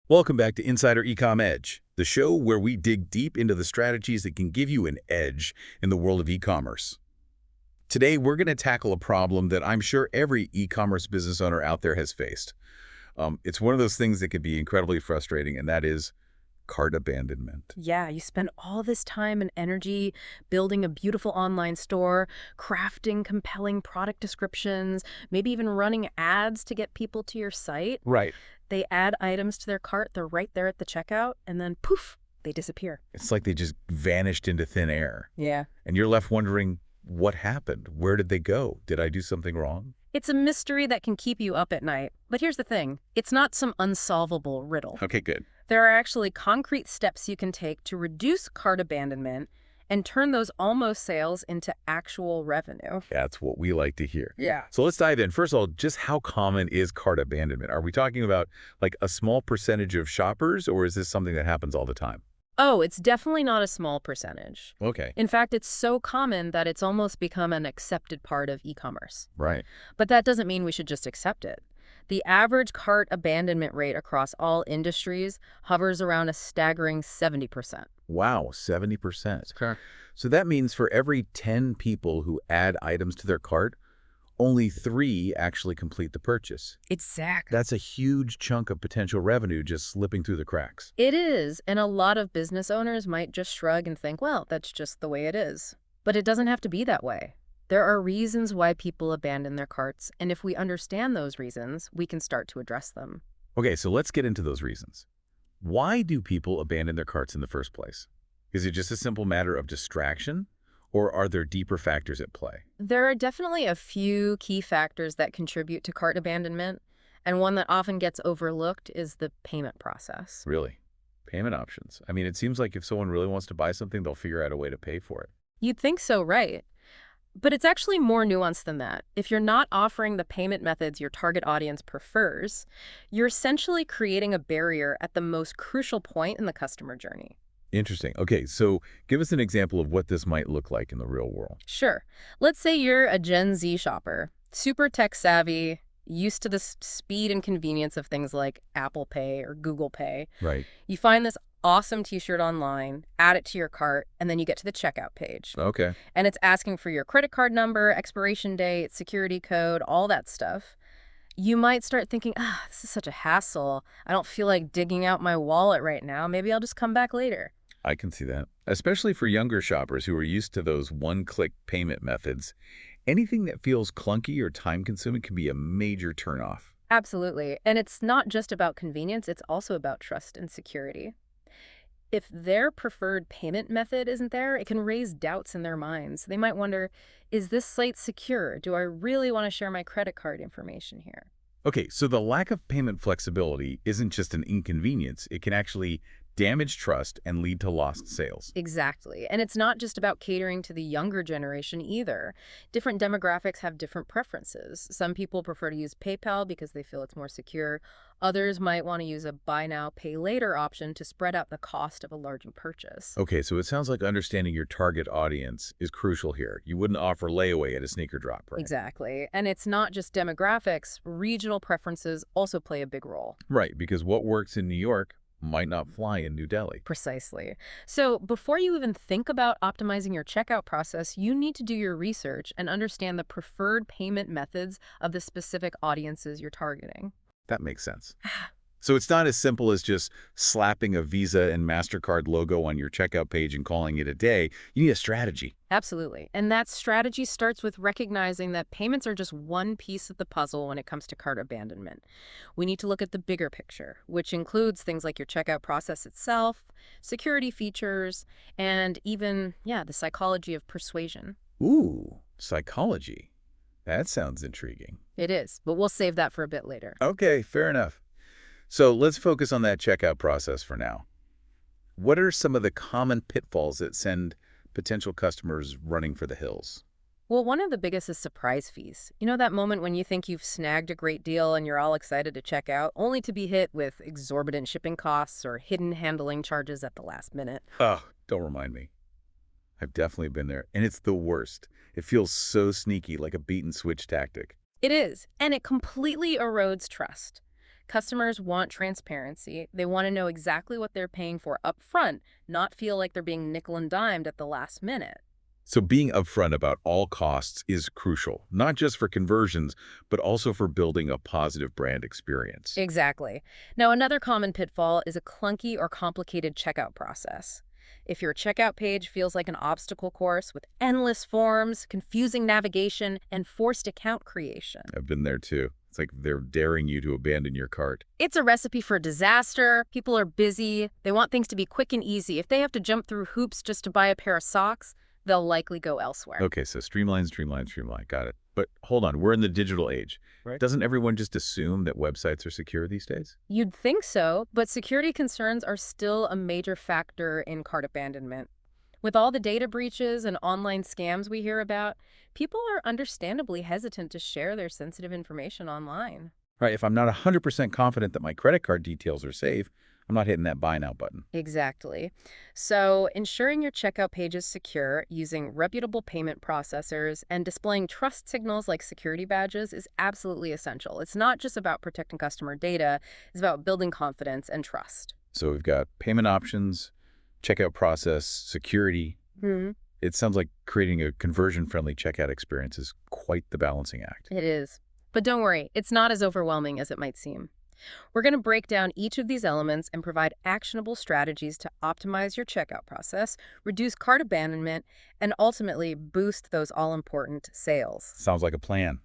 Welcome back to Insider Ecom Edge, the show where we dig deep into the strategies that can give you an edge in the world of e-commerce. Today, we're going to tackle a problem that I'm sure every e-commerce business owner out there has faced. It's one of those things that can be incredibly frustrating, and that is cart abandonment. Yeah, you spend all this time and energy building a beautiful online store, crafting compelling product descriptions, maybe even running ads to get people to your site. Right. They add items to their cart, they're right there at the checkout, and then poof, they disappear. It's like they just vanished into thin air, Yeah. and you're left wondering, what happened? Where did they go? Did I do something wrong? It's a mystery that can keep you up at night. But here's the thing, it's not some unsolvable riddle. Okay, good. There are actually concrete steps you can take to reduce cart abandonment and turn those almost sales into actual revenue. That's what we like to hear. Yeah. So let's dive in. First of all, just how common is cart abandonment? Are we talking about like a small percentage of shoppers, or is this something that happens all the time? Oh, it's definitely not a small percentage. Okay. In fact, it's so common that it's almost become an accepted part of e-commerce. Right. But that doesn't mean we should just accept it. The average cart abandonment rate across all industries hovers around a staggering 70%. Wow, 70%. Sure. So that means for every 10 people who add items to their cart, only 3 actually complete the purchase. Exactly. That's a huge chunk of potential revenue just slipping through the cracks. It is, and a lot of business owners might just shrug and think, well, that's just the way it is. But it doesn't have to be that way. There are reasons why people abandon their carts, and if we understand those reasons, we can start to address them. Okay, so let's get into those reasons. Why do people abandon their carts in the first place? Is it just a simple matter of distraction, or are there deeper factors at play? There are definitely a few key factors that contribute to cart abandonment, and one that often gets overlooked is the payment process. Really? Payment options. I mean, it seems like if someone really wants to buy something, they'll figure out a way to pay for it. You'd think so, right? But it's actually more nuanced than that. If you're not offering the payment methods your target audience prefers, you're essentially creating a barrier at the most crucial point in the customer journey. Interesting. Okay, so give us an example of what this might look like in the real world. Sure. Let's say you're a Gen Z shopper, super tech savvy, used to the speed and convenience of things like Apple Pay or Google Pay. Right. You find this awesome t-shirt online, add it to your cart, and then you get to the checkout page. Okay. And it's asking for your credit card number, expiration date, security code, all that stuff. You might start thinking, this is such a hassle. I don't feel like digging out my wallet right now. Maybe I'll just come back later. I can see that. Especially for younger shoppers who are used to those one-click payment methods, anything that feels clunky or time-consuming can be a major turnoff. Absolutely. And it's not just about convenience, it's also about trust and security. If their preferred payment method isn't there, it can raise doubts in their minds. They might wonder, is this site secure? Do I really want to share my credit card information here? Okay, so the lack of payment flexibility isn't just an inconvenience. It can actually damage trust and lead to lost sales. Exactly. And it's not just about catering to the younger generation either. Different demographics have different preferences. Some people prefer to use PayPal because they feel it's more secure. Others might want to use a buy now, pay later option to spread out the cost of a larger purchase. Okay, so it sounds like understanding your target audience is crucial here. You wouldn't offer layaway at a sneaker drop, right? Exactly. And it's not just demographics. Regional preferences also play a big role. Right, because what works in New York might not fly in New Delhi. Precisely. So before you even think about optimizing your checkout process, you need to do your research and understand the preferred payment methods of the specific audiences you're targeting. That makes sense. So it's not as simple as just slapping a Visa and MasterCard logo on your checkout page and calling it a day. You need a strategy. Absolutely. And that strategy starts with recognizing that payments are just one piece of the puzzle when it comes to cart abandonment. We need to look at the bigger picture, which includes things like your checkout process itself, security features, and even, the psychology of persuasion. Ooh, psychology. That sounds intriguing. It is, but we'll save that for a bit later. Okay, fair enough. So let's focus on that checkout process for now. What are some of the common pitfalls that send potential customers running for the hills? Well, one of the biggest is surprise fees. You know that moment when you think you've snagged a great deal and you're all excited to check out, only to be hit with exorbitant shipping costs or hidden handling charges at the last minute? Oh, don't remind me. I've definitely been there, and it's the worst. It feels so sneaky, like a beat and switch tactic. It is, and it completely erodes trust. Customers want transparency. They want to know exactly what they're paying for up front, not feel like they're being nickel and dimed at the last minute. So being upfront about all costs is crucial, not just for conversions, but also for building a positive brand experience. Exactly. Now, another common pitfall is a clunky or complicated checkout process. If your checkout page feels like an obstacle course with endless forms, confusing navigation, and forced account creation, I've been there too. It's like they're daring you to abandon your cart. it's a recipe for disaster. People are busy. They want things to be quick and easy. If they have to jump through hoops just to buy a pair of socks, they'll likely go elsewhere. Okay, so streamline. Got it. But hold on, we're in the digital age. Right. Doesn't everyone just assume that websites are secure these days? You'd think so, but security concerns are still a major factor in cart abandonment. With all the data breaches and online scams we hear about, people are understandably hesitant to share their sensitive information online. Right, if I'm not 100% confident that my credit card details are safe, I'm not hitting that buy now button. Exactly. So, ensuring your checkout page is secure using reputable payment processors and displaying trust signals like security badges is absolutely essential. It's not just about protecting customer data, it's about building confidence and trust. So we've got payment options, checkout process, security. It sounds like creating a conversion-friendly checkout experience is quite the balancing act. It is. But don't worry, it's not as overwhelming as it might seem. We're going to break down each of these elements and provide actionable strategies to optimize your checkout process, reduce cart abandonment, and ultimately boost those all-important sales. Sounds like a plan.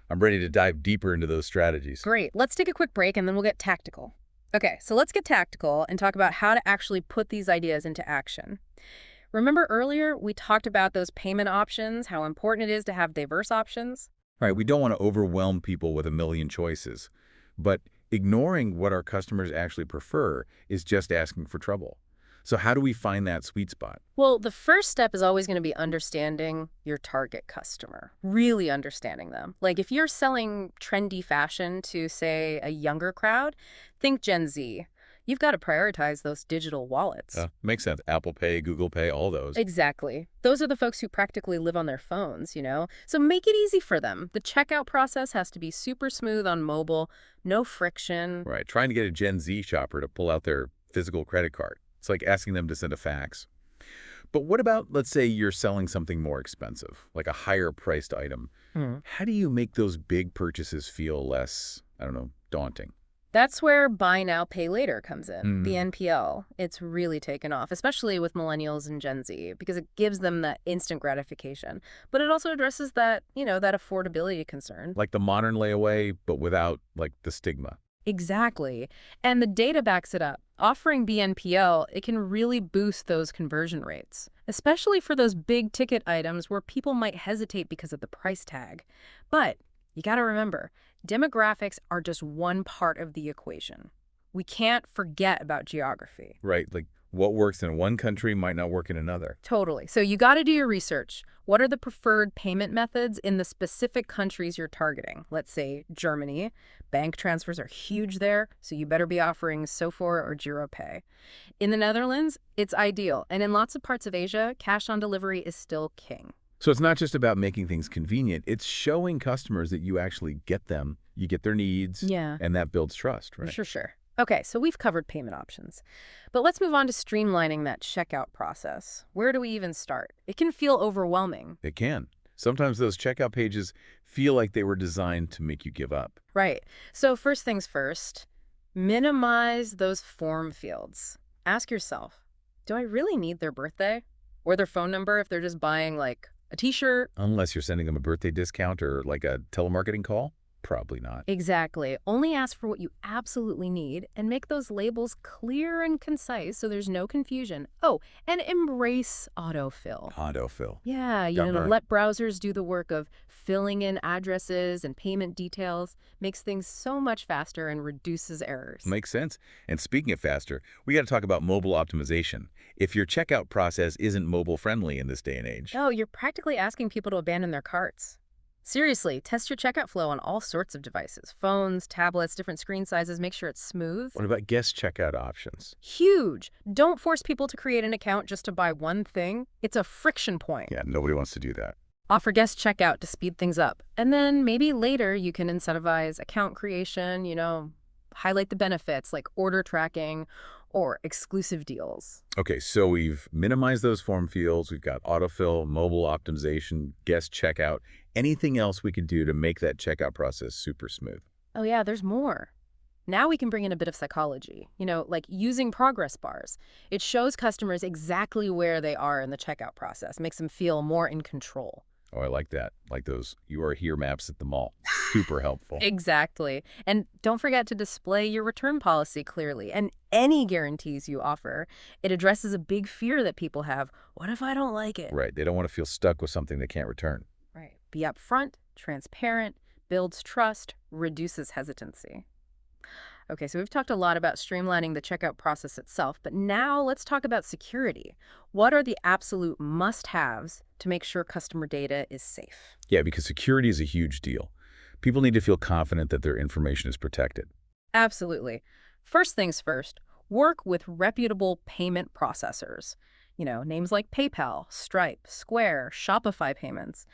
I'm ready to dive deeper into those strategies. Great. Let's take a quick break and then we'll get tactical. Okay, so let's get tactical and talk about how to actually put these ideas into action. Remember earlier we talked about those payment options, how important it is to have diverse options? Right, we don't want to overwhelm people with a million choices, but ignoring what our customers actually prefer is just asking for trouble. So how do we find that sweet spot? Well, the first step is always going to be understanding your target customer, really understanding them. Like if you're selling trendy fashion to, say, a younger crowd, think Gen Z. You've got to prioritize those digital wallets. Makes sense. Apple Pay, Google Pay, all those. Exactly. Those are the folks who practically live on their phones, you know? So make it easy for them. The checkout process has to be super smooth on mobile, no friction. Right, trying to get a Gen Z shopper to pull out their physical credit card. It's like asking them to send a fax. But what about, let's say you're selling something more expensive, like a higher priced item. How do you make those big purchases feel less, I don't know, daunting? That's where buy now, pay later comes in, BNPL. It's really taken off, especially with millennials and Gen Z, because it gives them that instant gratification. But it also addresses that, that affordability concern. Like the modern layaway, but without, like, the stigma. Exactly. And the data backs it up. Offering BNPL, it can really boost those conversion rates, especially for those big ticket items where people might hesitate because of the price tag. But you got to remember, demographics are just one part of the equation. We can't forget about geography. Right, like what works in one country might not work in another. Totally. So you got to do your research. What are the preferred payment methods in the specific countries you're targeting? Let's say Germany. Bank transfers are huge there, so you better be offering Sofor or GiroPay. In the Netherlands, it's ideal. And in lots of parts of Asia, cash on delivery is still king. So it's not just about making things convenient. It's showing customers that you actually get them, you get their needs, and that builds trust, right? Sure. Okay, so we've covered payment options. But let's move on to streamlining that checkout process. Where do we even start? It can feel overwhelming. It can. Sometimes those checkout pages feel like they were designed to make you give up. Right. So first things first, minimize those form fields. Ask yourself, do I really need their birthday? Or their phone number if they're just buying, like, a t-shirt? Unless you're sending them a birthday discount or like a telemarketing call? Probably not. Exactly. Only ask for what you absolutely need and make those labels clear and concise so there's no confusion. Oh, and embrace autofill. Autofill. Yeah, let browsers do the work of filling in addresses and payment details. Makes things so much faster and reduces errors. Makes sense. And speaking of faster, we got to talk about mobile optimization. If your checkout process isn't mobile friendly in this day and age. Oh, you're practically asking people to abandon their carts. Seriously, test your checkout flow on all sorts of devices. Phones, tablets, different screen sizes. Make sure it's smooth. What about guest checkout options? Huge. Don't force people to create an account just to buy one thing. It's a friction point. Yeah, nobody wants to do that. Offer guest checkout to speed things up. And then maybe later you can incentivize account creation, Highlight the benefits like order tracking or exclusive deals. Okay, so we've minimized those form fields. We've got autofill, mobile optimization, guest checkout. Anything else we could do to make that checkout process super smooth? Oh yeah, there's more. Now we can bring in a bit of psychology, like using progress bars. It shows customers exactly where they are in the checkout process, makes them feel more in control. Oh, I like that. Like those "you are here" maps at the mall. Super helpful. Exactly. And don't forget to display your return policy clearly and any guarantees you offer. It addresses a big fear that people have. What if I don't like it? Right. They don't want to feel stuck with something they can't return. Right. Be upfront, transparent, builds trust, reduces hesitancy. Okay, so we've talked a lot about streamlining the checkout process itself, but now let's talk about security. What are the absolute must-haves to make sure customer data is safe? Yeah, because security is a huge deal. People need to feel confident that their information is protected. Absolutely. First things first, work with reputable payment processors. Names like PayPal, Stripe, Square, Shopify Payments.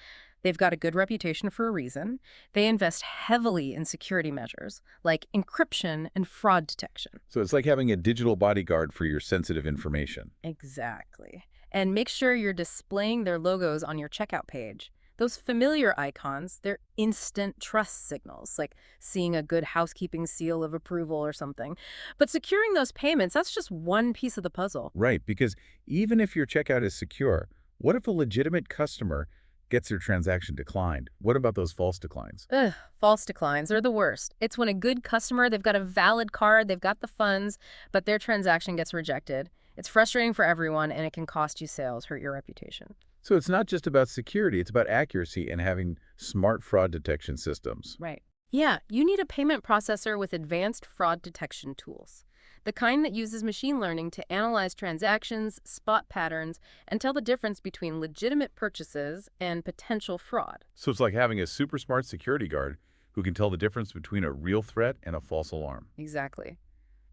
They've got a good reputation for a reason. They invest heavily in security measures like encryption and fraud detection. So it's like having a digital bodyguard for your sensitive information. Exactly. And make sure you're displaying their logos on your checkout page. Those familiar icons, they're instant trust signals, like seeing a good housekeeping seal of approval or something. But securing those payments, that's just one piece of the puzzle. Right, because even if your checkout is secure, what if a legitimate customer gets their transaction declined? What about those false declines? Ugh, false declines are the worst. It's when a good customer, they've got a valid card, they've got the funds, but their transaction gets rejected. It's frustrating for everyone, and it can cost you sales, hurt your reputation. So it's not just about security, it's about accuracy and having smart fraud detection systems. Right. Yeah, you need a payment processor with advanced fraud detection tools. The kind that uses machine learning to analyze transactions, spot patterns, and tell the difference between legitimate purchases and potential fraud. So it's like having a super smart security guard who can tell the difference between a real threat and a false alarm. Exactly.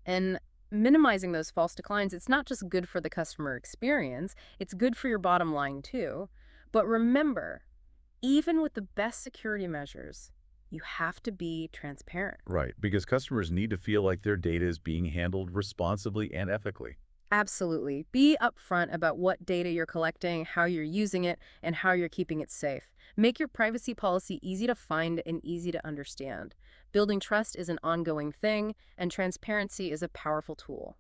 And minimizing those false declines, it's not just good for the customer experience, it's good for your bottom line too. But remember, even with the best security measures, you have to be transparent. Right, because customers need to feel like their data is being handled responsibly and ethically. Absolutely. Be upfront about what data you're collecting, how you're using it, and how you're keeping it safe. Make your privacy policy easy to find and easy to understand. Building trust is an ongoing thing, and transparency is a powerful tool.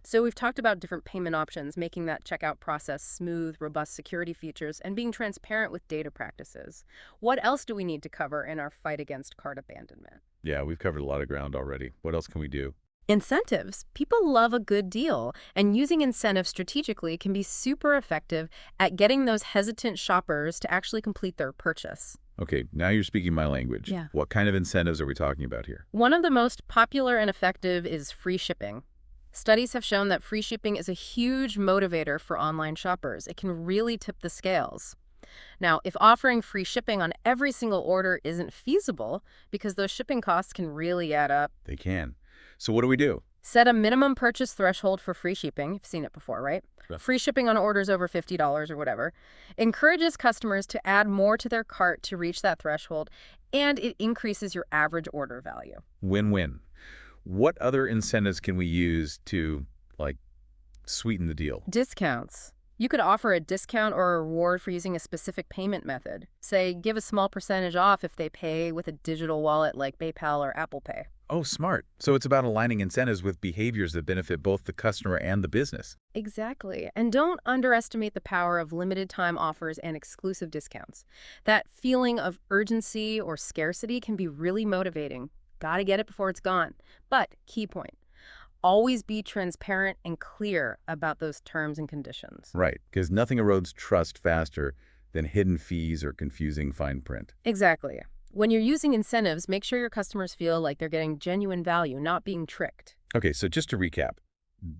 So we've talked about different payment options, making that checkout process smooth, robust security features, and being transparent with data practices. What else do we need to cover in our fight against cart abandonment? Yeah, we've covered a lot of ground already. What else can we do? Incentives. People love a good deal, and using incentives strategically can be super effective at getting those hesitant shoppers to actually complete their purchase. Okay, now you're speaking my language. Yeah. What kind of incentives are we talking about here? One of the most popular and effective is free shipping. Studies have shown that free shipping is a huge motivator for online shoppers. It can really tip the scales. Now, if offering free shipping on every single order isn't feasible, because those shipping costs can really add up, They can. So what do we do? set a minimum purchase threshold for free shipping. You've seen it before, right? Yeah. Free shipping on orders over $50 or whatever. Encourages customers to add more to their cart to reach that threshold, and it increases your average order value. Win-win. What other incentives can we use to, like, sweeten the deal? Discounts. You could offer a discount or a reward for using a specific payment method. Say, give a small percentage off if they pay with a digital wallet like PayPal or Apple Pay. Oh, smart. So it's about aligning incentives with behaviors that benefit both the customer and the business. Exactly. And don't underestimate the power of limited time offers and exclusive discounts. That feeling of urgency or scarcity can be really motivating. Gotta get it before it's gone. But, key point, always be transparent and clear about those terms and conditions. Right, because nothing erodes trust faster than hidden fees or confusing fine print. Exactly. When you're using incentives, make sure your customers feel like they're getting genuine value, not being tricked. Okay, so just to recap,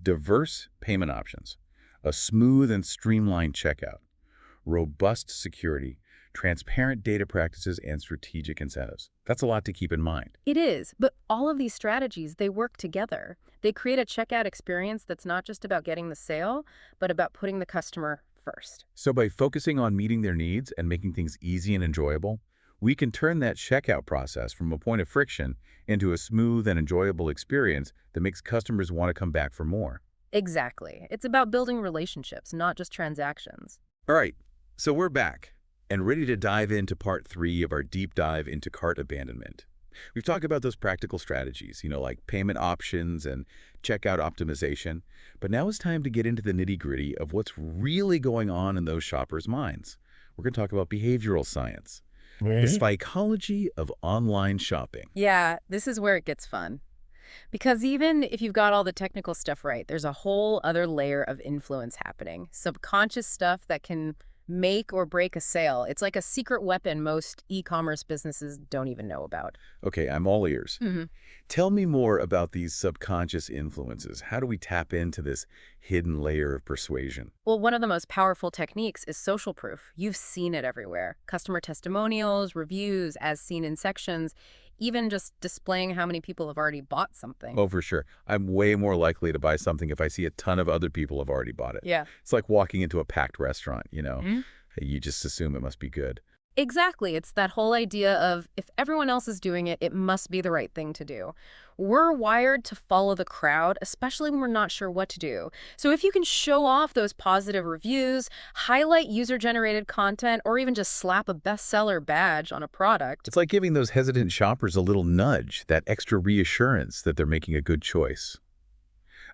diverse payment options, a smooth and streamlined checkout, robust security, transparent data practices, and strategic incentives. That's a lot to keep in mind. It is, but all of these strategies, they work together. They create a checkout experience that's not just about getting the sale, but about putting the customer first. So by focusing on meeting their needs and making things easy and enjoyable, we can turn that checkout process from a point of friction into a smooth and enjoyable experience that makes customers want to come back for more. Exactly. It's about building relationships, not just transactions. All right, so we're back and ready to dive into part 3 of our deep dive into cart abandonment. We've talked about those practical strategies, like payment options and checkout optimization, but now it's time to get into the nitty-gritty of what's really going on in those shoppers' minds. We're going to talk about behavioral science, the psychology of online shopping. Yeah, this is where it gets fun. Because even if you've got all the technical stuff right, there's a whole other layer of influence happening. Subconscious stuff that can make or break a sale. It's like a secret weapon most e-commerce businesses don't even know about. Okay, I'm all ears. hmm Tell me more about these subconscious influences. How do we tap into this hidden layer of persuasion? Well, one of the most powerful techniques is social proof. You've seen it everywhere. Customer testimonials, reviews, as seen in sections, even just displaying how many people have already bought something. Oh, for sure. I'm way more likely to buy something if I see a ton of other people have already bought it. Yeah. It's like walking into a packed restaurant. Mhm. You just assume it must be good. Exactly. It's that whole idea of if everyone else is doing it, it must be the right thing to do. We're wired to follow the crowd, especially when we're not sure what to do. So if you can show off those positive reviews, highlight user-generated content, or even just slap a bestseller badge on a product. It's like giving those hesitant shoppers a little nudge, that extra reassurance that they're making a good choice.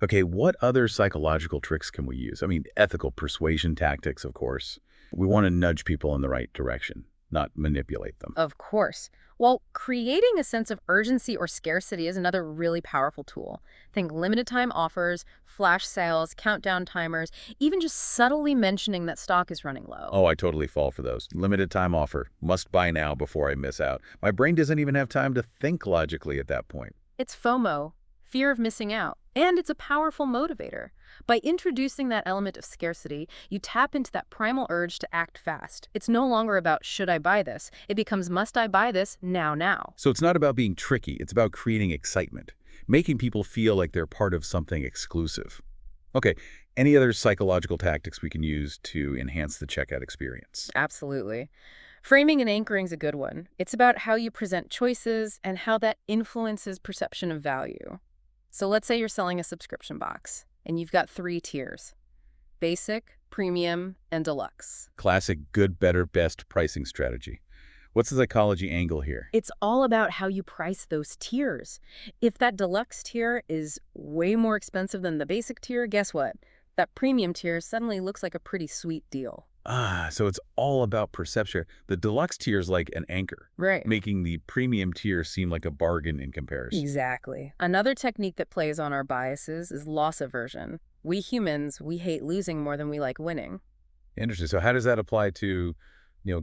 Okay, what other psychological tricks can we use? I mean, ethical persuasion tactics, of course. We want to nudge people in the right direction, not manipulate them. Of course. Well, creating a sense of urgency or scarcity is another really powerful tool. Think limited time offers, flash sales, countdown timers, even just subtly mentioning that stock is running low. Oh, I totally fall for those. Limited time offer. Must buy now before I miss out. My brain doesn't even have time to think logically at that point. It's FOMO, fear of missing out, and it's a powerful motivator. By introducing that element of scarcity, you tap into that primal urge to act fast. It's no longer about should I buy this? It becomes must I buy this now? So it's not about being tricky. It's about creating excitement, making people feel like they're part of something exclusive. Okay, any other psychological tactics we can use to enhance the checkout experience? Absolutely. Framing and anchoring is a good one. It's about how you present choices and how that influences perception of value. So let's say you're selling a subscription box, and you've got 3 tiers: basic, premium, and deluxe. Classic good, better, best pricing strategy. What's the psychology angle here? It's all about how you price those tiers. If that deluxe tier is way more expensive than the basic tier, guess what? That premium tier suddenly looks like a pretty sweet deal. So it's all about perception. The deluxe tier is like an anchor, Right. making the premium tier seem like a bargain in comparison. Exactly. Another technique that plays on our biases is loss aversion. We humans, we hate losing more than we like winning. Interesting. So how does that apply to,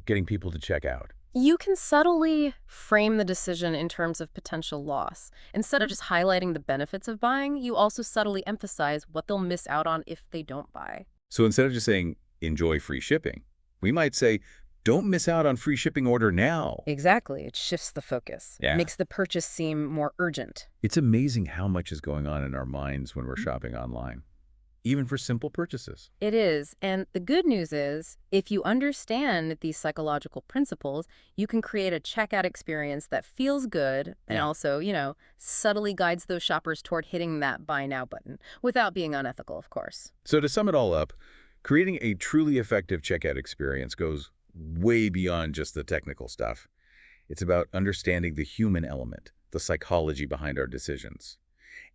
getting people to check out? You can subtly frame the decision in terms of potential loss. Instead of just highlighting the benefits of buying, you also subtly emphasize what they'll miss out on if they don't buy. So instead of just saying, enjoy free shipping, we might say, don't miss out on free shipping order now. Exactly. It shifts the focus. Yeah. Makes the purchase seem more urgent. It's amazing how much is going on in our minds when we're shopping online, even for simple purchases. It is. And the good news is, if you understand these psychological principles, you can create a checkout experience that feels good and Yeah. also, subtly guides those shoppers toward hitting that buy now button without being unethical, of course. So to sum it all up, creating a truly effective checkout experience goes way beyond just the technical stuff. It's about understanding the human element, the psychology behind our decisions,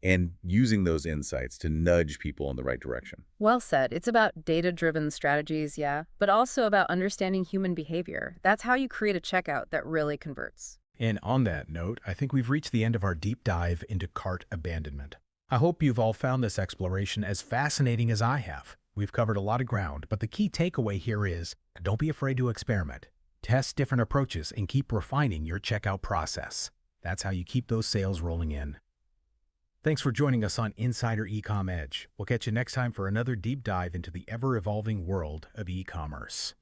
and using those insights to nudge people in the right direction. Well said. It's about data-driven strategies, yeah, but also about understanding human behavior. That's how you create a checkout that really converts. And on that note, I think we've reached the end of our deep dive into cart abandonment. I hope you've all found this exploration as fascinating as I have. We've covered a lot of ground, but the key takeaway here is, don't be afraid to experiment. Test different approaches and keep refining your checkout process. That's how you keep those sales rolling in. Thanks for joining us on Insider Ecom Edge. We'll catch you next time for another deep dive into the ever-evolving world of e-commerce.